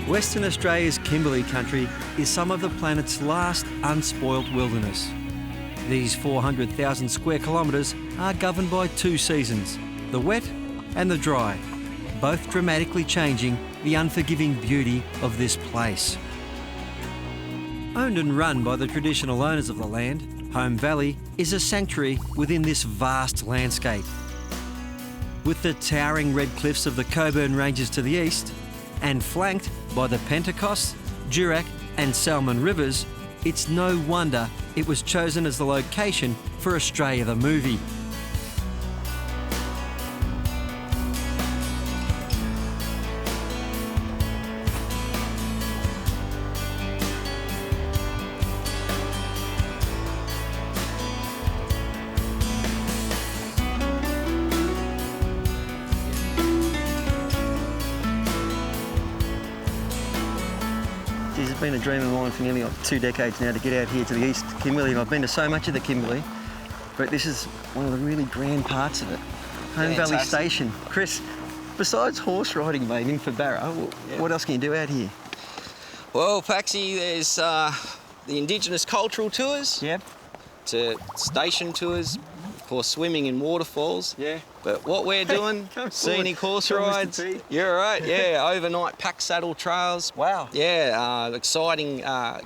Western Australia's Kimberley country is some of the planet's last unspoilt wilderness. These 400,000 square kilometres are governed by two seasons, the wet and the dry, both dramatically changing the unforgiving beauty of this place. Owned and run by the traditional owners of the land, Home Valley is a sanctuary within this vast landscape. With the towering red cliffs of the Coburn Ranges to the east, and flanked by the Pentecost, Durack and Salmon Rivers, it's no wonder it was chosen as the location for Australia the Movie. It's been a dream of mine for nearly 2 decades now to get out here to the East Kimberley, and I've been to so much of the Kimberley, but this is one of the really grand parts of it. Home Valley Station. Chris, besides horse riding, mate, in Barra, what else can you do out here? Well, Paxi, there's the Indigenous cultural tours. Yep. To station tours, of course, swimming in waterfalls. Yeah. But what we're doing, scenic horse rides. You're right, yeah. Overnight pack saddle trails. Wow. Yeah, exciting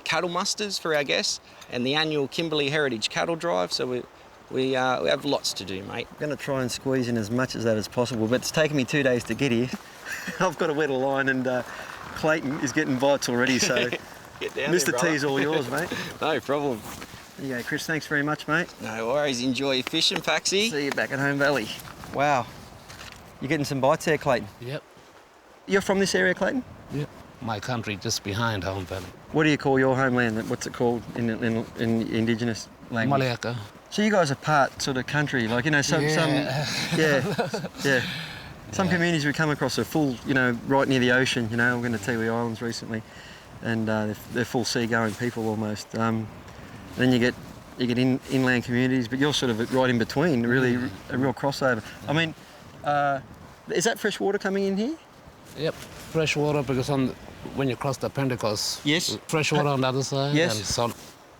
cattle musters for our guests, and the annual Kimberley Heritage Cattle Drive. So we have lots to do, mate. I'm going to try and squeeze in as much of that as possible, but it's taken me 2 days to get here. I've got to wet a line, and Clayton is getting bites already, so Get down Mr. there, T's all yours, mate. No problem. There you go, Chris. Thanks very much, mate. No worries. Enjoy your fishing, Paxi. See you back at Home Valley. Wow. You're getting some bites there, Clayton? Yep. You're from this area, Clayton? Yep. My country just behind Home Valley. What do you call your homeland? What's it called in Indigenous language? Malayaca. So you guys are part sort of country, like, you know, some communities we come across are full, you know, right near the ocean. You know, we've been to Tiwi Islands recently, and they're full seagoing people almost. Then you get inland communities, but you're sort of right in between, really a real crossover. I mean, is that fresh water coming in here? Yep. Fresh water because when you cross the Pentecost, yes, fresh water on the other side, yes, and salt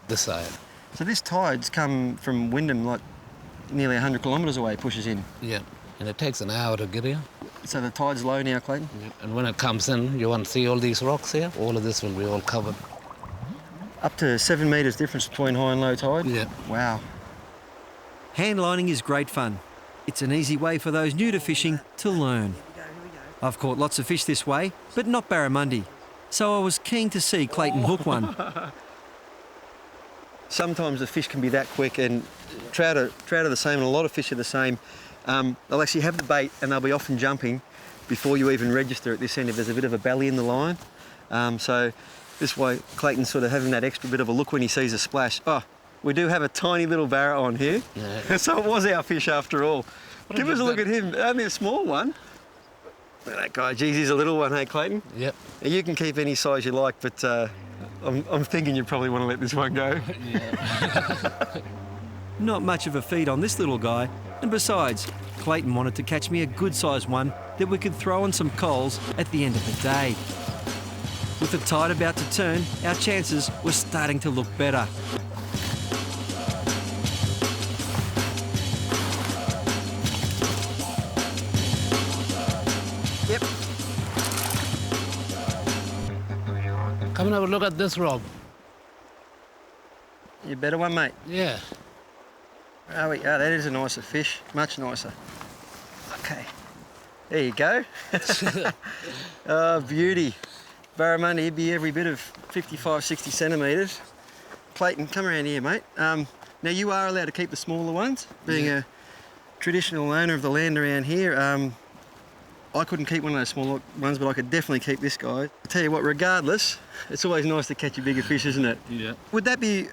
this side. So this tide's come from Wyndham, like nearly 100 kilometres away, pushes in. Yep. And it takes an hour to get here. So the tide's low now, Clayton? Yep. And when it comes in, you want to see all these rocks here? All of this will be all covered. Up to 7 metres difference between high and low tide? Yeah. Wow. Handlining is great fun. It's an easy way for those new to fishing to learn. I've caught lots of fish this way, but not barramundi. So I was keen to see Clayton hook one. Sometimes the fish can be that quick, and trout are the same, and a lot of fish are the same. They'll actually have the bait and they'll be off and jumping before you even register at this end if there's a bit of a belly in the line. So this way Clayton's sort of having that extra bit of a look when he sees a splash. Oh, we do have a tiny little barra on here. Yeah. So it was our fish after all. Give us a look at him, only a small one. Look at that guy, geez, he's a little one, hey Clayton? Yep. You can keep any size you like, but I'm thinking you probably want to let this one go. Yeah. Not much of a feed on this little guy, and besides, Clayton wanted to catch me a good-sized one that we could throw on some coals at the end of the day. With the tide about to turn, our chances were starting to look better. Yep. Come and have a look at this rock. You better one, mate? Yeah. Oh, that is a nicer fish, much nicer. Okay, there you go. Oh, beauty. Barramundi, he'd be every bit of 55, 60 centimetres. Clayton, come around here, mate. Now, you are allowed to keep the smaller ones, being a traditional owner of the land around here. I couldn't keep one of those smaller ones, but I could definitely keep this guy. I tell you what, regardless, it's always nice to catch a bigger fish, isn't it? Yeah. Would that be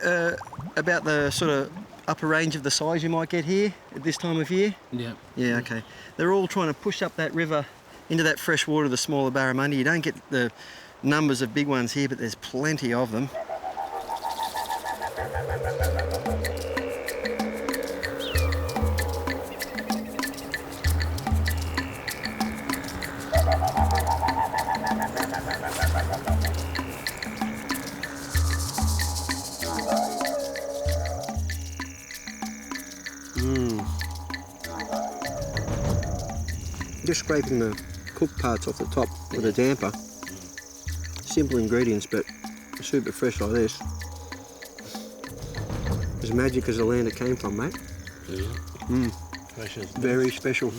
about the sort of upper range of the size you might get here at this time of year? Yeah. Yeah, okay. They're all trying to push up that river into that fresh water, the smaller barramundi. You don't get the numbers of big ones here, but there's plenty of them. Just scraping the cooked parts off the top with a damper. Simple ingredients, but super fresh like this. As magic as the land it came from, mate. Yeah. Fresh as Very special.